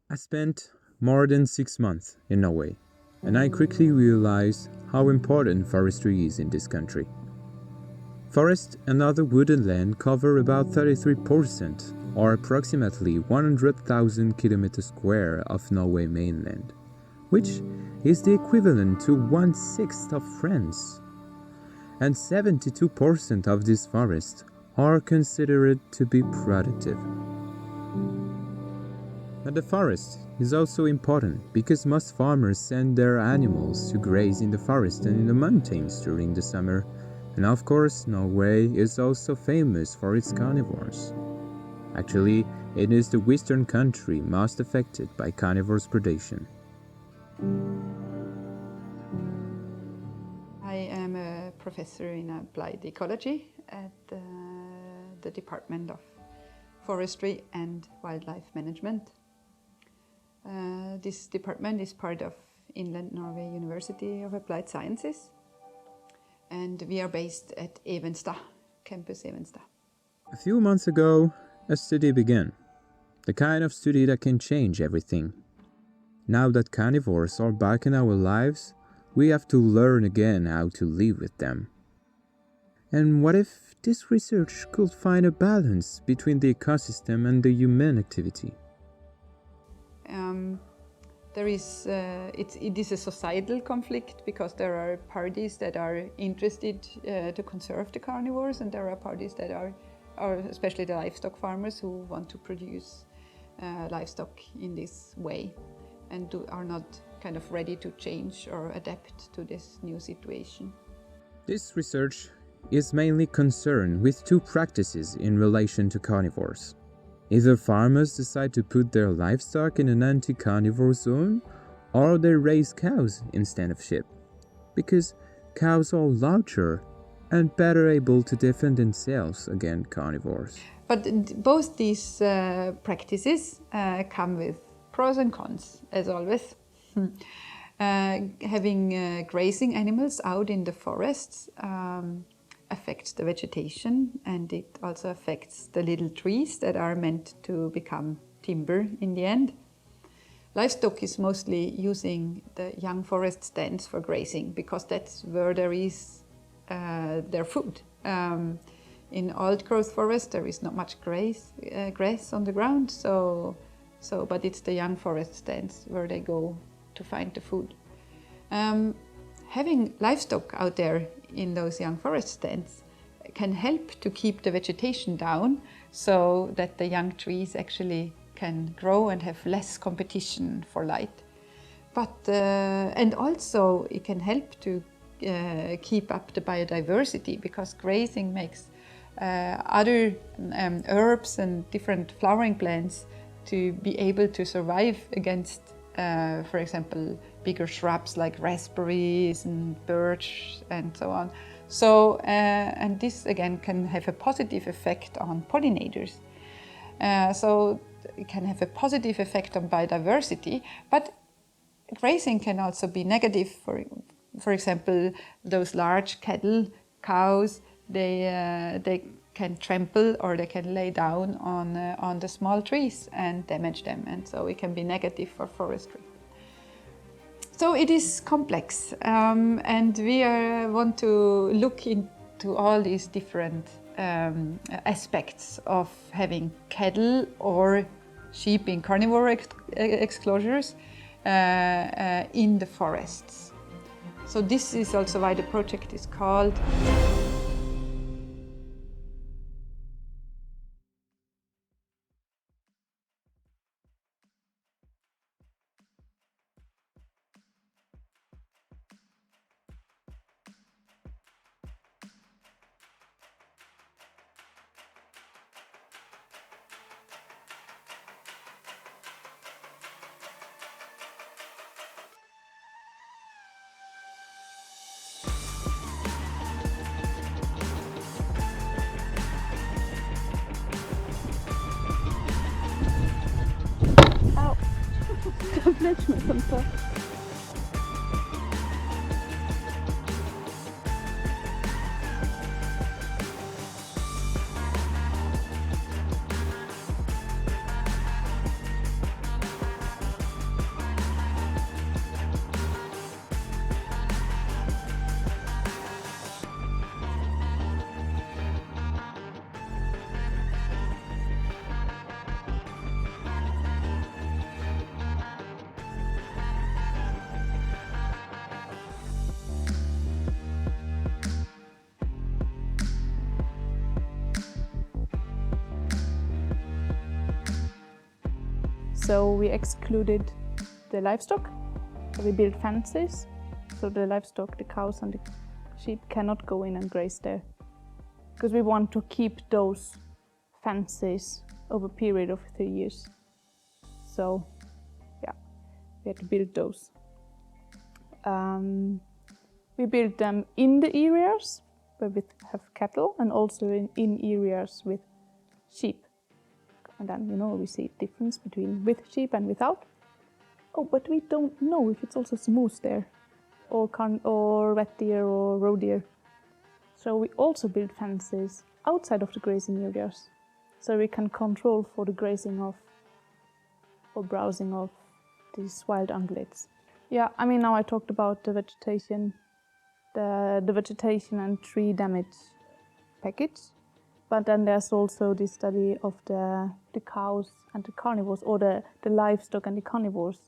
I spent more than 6 months in Norway, and I quickly realized how important forestry is in this country. Forest and other wooded land cover about 33%, or approximately 100,000 kilometers square of Norway mainland, which is the equivalent to 1/6 of France. And 72% of these forests are considered to be productive. But the forest is also important because most farmers send their animals to graze in the forest and in the mountains during the summer. And of course, Norway is also famous for its carnivores. Actually, it is the western country most affected by carnivores predation. I am a professor in applied ecology at the Department of Forestry and Wildlife Management. This department is part of Inland Norway University of Applied Sciences, and we are based at Evenstad, campus Evenstad. A few months ago, a study began. The kind of study that can change everything. Now that carnivores are back in our lives, we have to learn again how to live with them. And what if this research could find a balance between the ecosystem and the human activity? It is a societal conflict because there are parties that are interested to conserve the carnivores, and there are parties that are especially the livestock farmers who want to produce livestock in this way and are not kind of ready to change or adapt to this new situation. This research is mainly concerned with two practices in relation to carnivores. Either farmers decide to put their livestock in an anti-carnivore zone, or they raise cows instead of sheep, because cows are larger and better able to defend themselves against carnivores. But both these practices come with pros and cons, as always. Having grazing animals out in the forests affects the vegetation, and it also affects the little trees that are meant to become timber in the end. Livestock is mostly using the young forest stands for grazing because that's where there is their food. In old growth forest there is not much grass on the ground, but it's the young forest stands where they go to find the food. Having livestock out there in those young forest stands can help to keep the vegetation down so that the young trees actually can grow and have less competition for light. And also it can help to keep up the biodiversity, because grazing makes other herbs and different flowering plants to be able to survive against, for example, bigger shrubs like raspberries and birch and so on. So, and this again can have a positive effect on pollinators. So it can have a positive effect on biodiversity, but grazing can also be negative. For example, those large cattle, cows, they can trample or they can lay down on the small trees and damage them, and so it can be negative for forestry. So it is complex, and we want to look into all these different aspects of having cattle or sheep in carnivore exclosures in the forests. So this is also why the project is called Complètement comme ça. So we excluded the livestock. We built fences, so the livestock, the cows and the sheep cannot go in and graze there. Because we want to keep those fences over a period of 3 years. So, yeah, we had to build those. We built them in the areas where we have cattle and also in areas with sheep. And then, we see a difference between with sheep and without. Oh, but we don't know if it's also moose there, or red deer or roe deer. So we also build fences outside of the grazing areas, so we can control for the grazing of or browsing of these wild ungulates. Yeah, now I talked about the vegetation, the vegetation and tree damage package, but then there's also the study of the cows and the carnivores, or the livestock and the carnivores.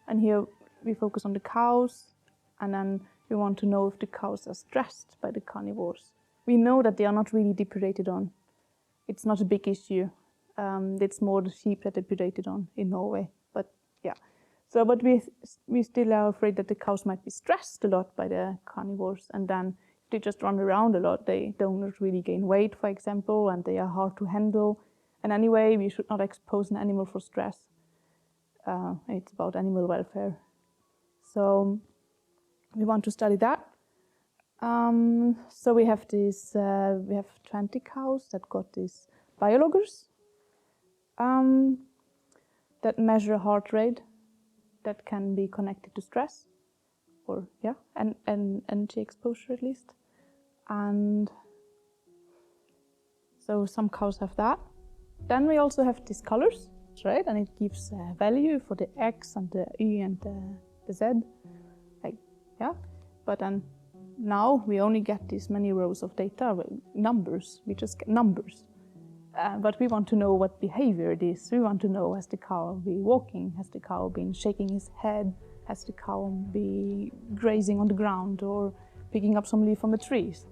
And here we focus on the cows, and then we want to know if the cows are stressed by the carnivores. We know that they are not really depredated on. It's not a big issue. It's more the sheep that are depredated on in Norway. But yeah, but we still are afraid that the cows might be stressed a lot by the carnivores, and then if they just run around a lot, they don't really gain weight, for example, and they are hard to handle. And anyway, we should not expose an animal for stress. It's about animal welfare. So we want to study that. So we have 20 cows that got these biologgers that measure heart rate that can be connected to stress, or and energy exposure at least. And so some cows have that. Then we also have these colors, right? And it gives value for the X and the Y and the Z. But then now we only get these many rows of data, numbers. We just get numbers. But we want to know what behavior it is. We want to know, has the cow been walking? Has the cow been shaking his head? Has the cow been grazing on the ground or picking up some leaf from the trees?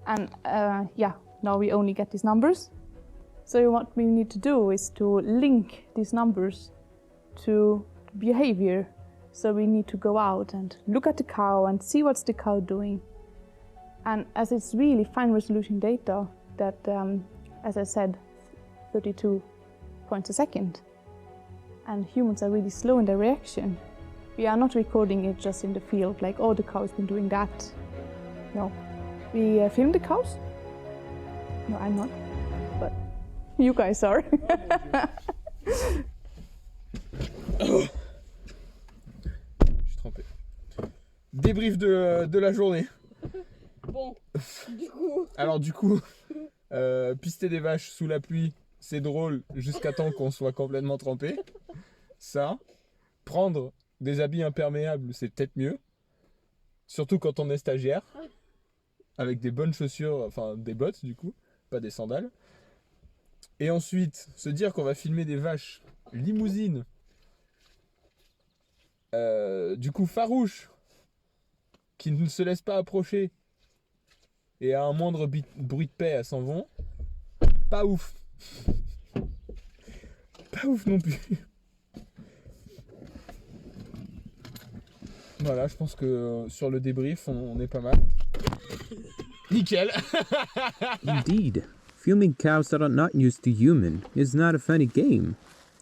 And now we only get these numbers. So what we need to do is to link these numbers to behavior. So we need to go out and look at the cow and see what's the cow doing. And as it's really fine resolution data that, as I said, 32 points a second, and humans are really slow in their reaction. We are not recording it just in the field, like, oh, the cow has been doing that. No. We film the cows. No, I'm not, but you guys are. Débrief de la journée. Bon, du coup... Alors pister des vaches sous la pluie, c'est drôle jusqu'à temps qu'on soit complètement trempé. Ça, prendre des habits imperméables, c'est peut-être mieux. Surtout quand on est stagiaire. Avec des bonnes chaussures, enfin des bottes du coup, pas des sandales. Et ensuite, se dire qu'on va filmer des vaches limousines. Du coup farouches, qui ne se laissent pas approcher et à un moindre bruit de paix, elles s'en vont. Pas ouf. Pas ouf non plus. Voilà, je pense que sur le débrief, on est pas mal. Nickel. Indeed, filming cows that are not used to human is not a funny game,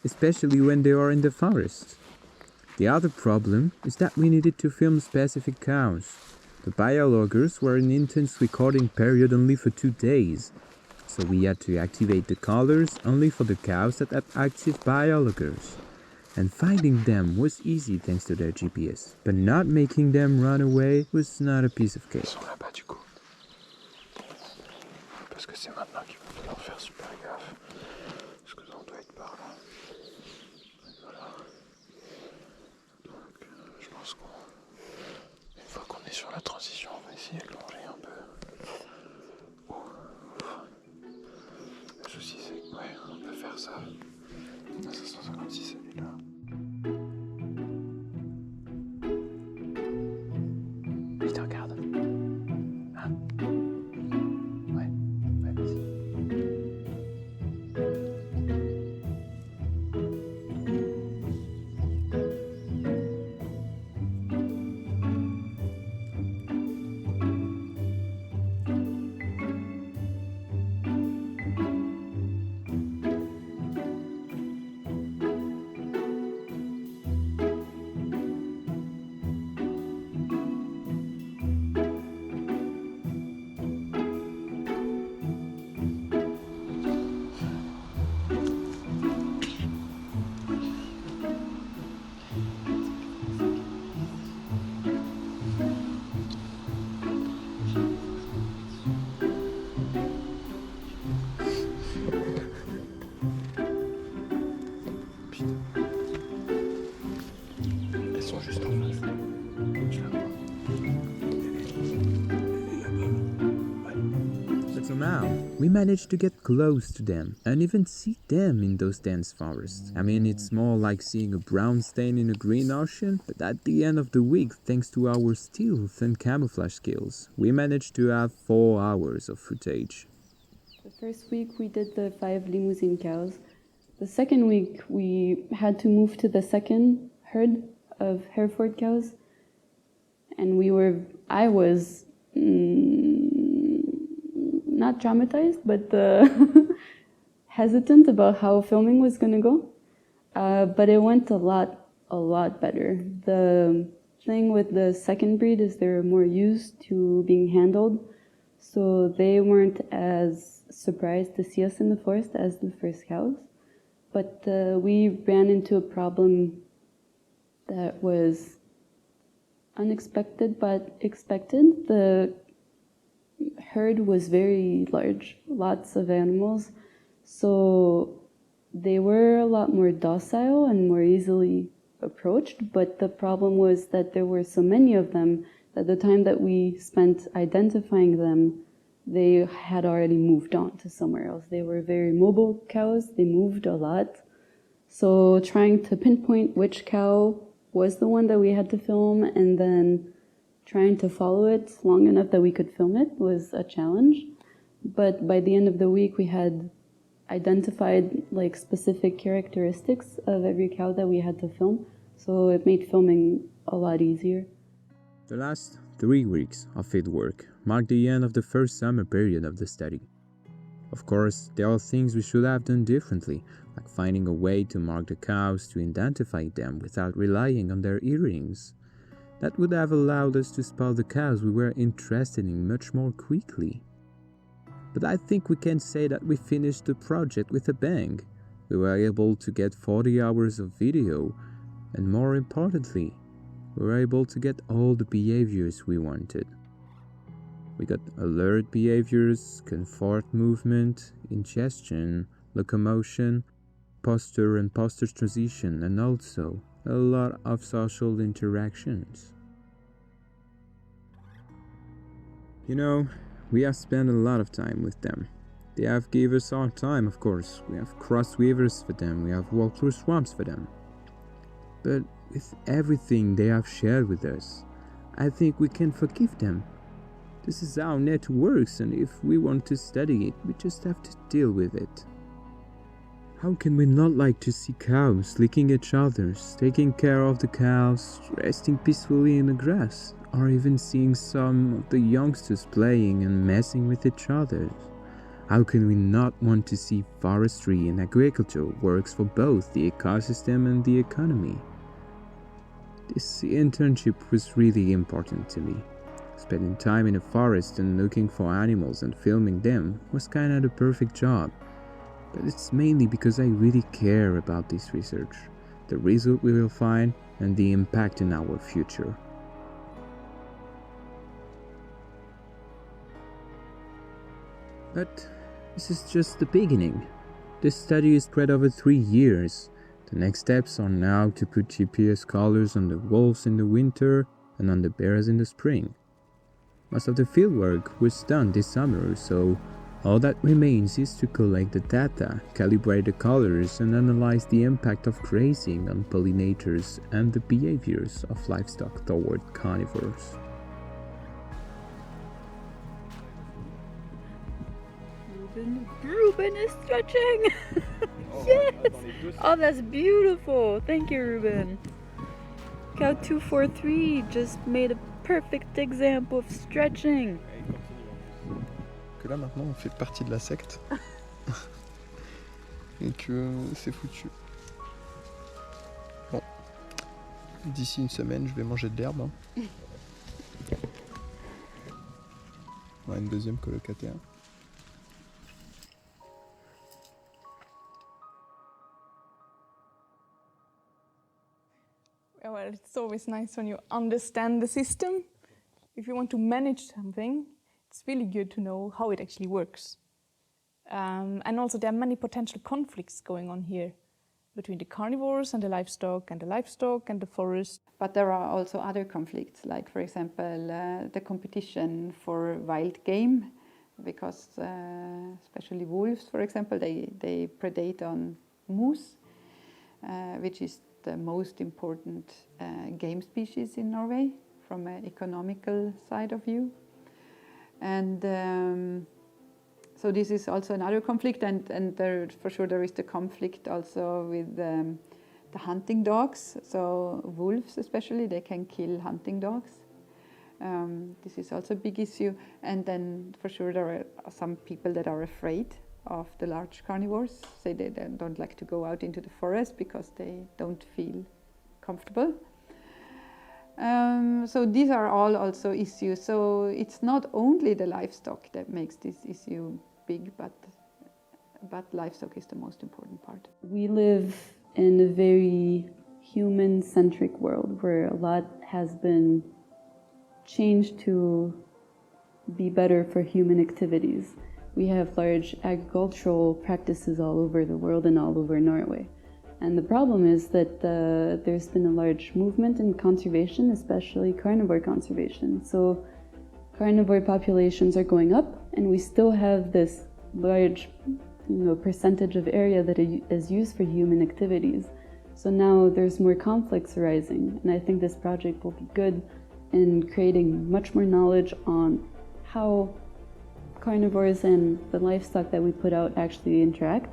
especially when they are in the forest. The other problem is that we needed to film specific cows. The biologgers were in intense recording period only for 2 days, so we had to activate the collars only for the cows that had active biologgers. And finding them was easy thanks to their GPS, but not making them run away was not a piece of cake. Ils sont là-bas du coup. Parce que c'est maintenant qu'il va falloir faire super gaffe. Parce que ça doit être par là. Voilà. Donc je pense qu'une fois qu'on est sur la transition, on va essayer de longer un peu. Le souci c'est que on peut faire ça. La 556 elle est là. Il te regarde. Hein? Ouais, vas-y. we managed to get close to them and even see them in those dense forests. I mean, it's more like seeing a brown stain in a green ocean, but at the end of the week, thanks to our stealth and camouflage skills, we managed to have 4 hours of footage. The first week we did the 5 limousine cows. The second week we had to move to the second herd of Hereford cows, and I was not traumatized, but hesitant about how filming was going to go. But it went a lot better. The thing with the second breed is they're more used to being handled, so they weren't as surprised to see us in the forest as the first cows. But we ran into a problem that was unexpected but expected. The herd was very large, lots of animals, so they were a lot more docile and more easily approached, but the problem was that there were so many of them that the time that we spent identifying them, they had already moved on to somewhere else. They were very mobile cows, they moved a lot, so trying to pinpoint which cow was the one that we had to film and then trying to follow it long enough that we could film it was a challenge. But by the end of the week, we had identified like specific characteristics of every cow that we had to film, so it made filming a lot easier. The last 3 weeks of field work marked the end of the first summer period of the study. Of course, there are things we should have done differently, like finding a way to mark the cows to identify them without relying on their earrings. That would have allowed us to spot the cows we were interested in much more quickly. But I think we can say that we finished the project with a bang. We were able to get 40 hours of video, and more importantly, we were able to get all the behaviors we wanted. We got alert behaviors, comfort movement, ingestion, locomotion, posture and posture transition, and also a lot of social interactions. You know, we have spent a lot of time with them. They have given us our time, of course. We have crossed rivers for them, we have walked through swamps for them. But with everything they have shared with us, I think we can forgive them. This is how nature works, and if we want to study it, we just have to deal with it. How can we not like to see cows licking each other, taking care of the cows, resting peacefully in the grass, or even seeing some of the youngsters playing and messing with each other? How can we not want to see forestry and agriculture works for both the ecosystem and the economy? This internship was really important to me. Spending time in a forest and looking for animals and filming them was kinda the perfect job. But it's mainly because I really care about this research, the result we will find, and the impact in our future. But this is just the beginning. This study is spread over 3 years. The next steps are now to put GPS collars on the wolves in the winter and on the bears in the spring. Most of the fieldwork was done this summer, so all that remains is to collect the data, calibrate the collars, and analyze the impact of grazing on pollinators and the behaviors of livestock toward carnivores. Ruben is stretching! Yes! Oh, that's beautiful! Thank you, Ruben. Cow 243 just made a perfect example of stretching. Que là maintenant on fait partie de la secte et que c'est foutu. Bon, d'ici une semaine je vais manger de l'herbe. On a une deuxième colocataire. Well, it's always nice when you understand the system. If you want to manage something, it's really good to know how it actually works. And also there are many potential conflicts going on here between the carnivores and the livestock and the forest. But there are also other conflicts, like for example the competition for wild game because especially wolves, for example, they predate on moose, which is the most important game species in Norway from an economical side of view. And so this is also another conflict, and there, for sure there is the conflict also with the hunting dogs. So wolves especially, they can kill hunting dogs. This is also a big issue. And then for sure there are some people that are afraid of the large carnivores. Say they don't like to go out into the forest because they don't feel comfortable. So these are all also issues. So it's not only the livestock that makes this issue big, but livestock is the most important part. We live in a very human-centric world where a lot has been changed to be better for human activities. We have large agricultural practices all over the world and all over Norway. And the problem is that there's been a large movement in conservation, especially carnivore conservation. So carnivore populations are going up, and we still have this large percentage of area that is used for human activities. So now there's more conflicts arising, and I think this project will be good in creating much more knowledge on how carnivores and the livestock that we put out actually interact,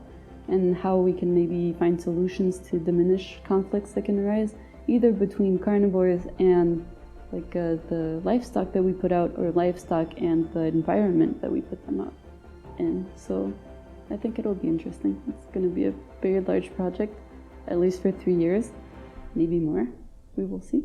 and how we can maybe find solutions to diminish conflicts that can arise either between carnivores and the livestock that we put out, or livestock and the environment that we put them out in. So I think it'll be interesting. It's going to be a very large project, at least for 3 years, maybe more. We will see.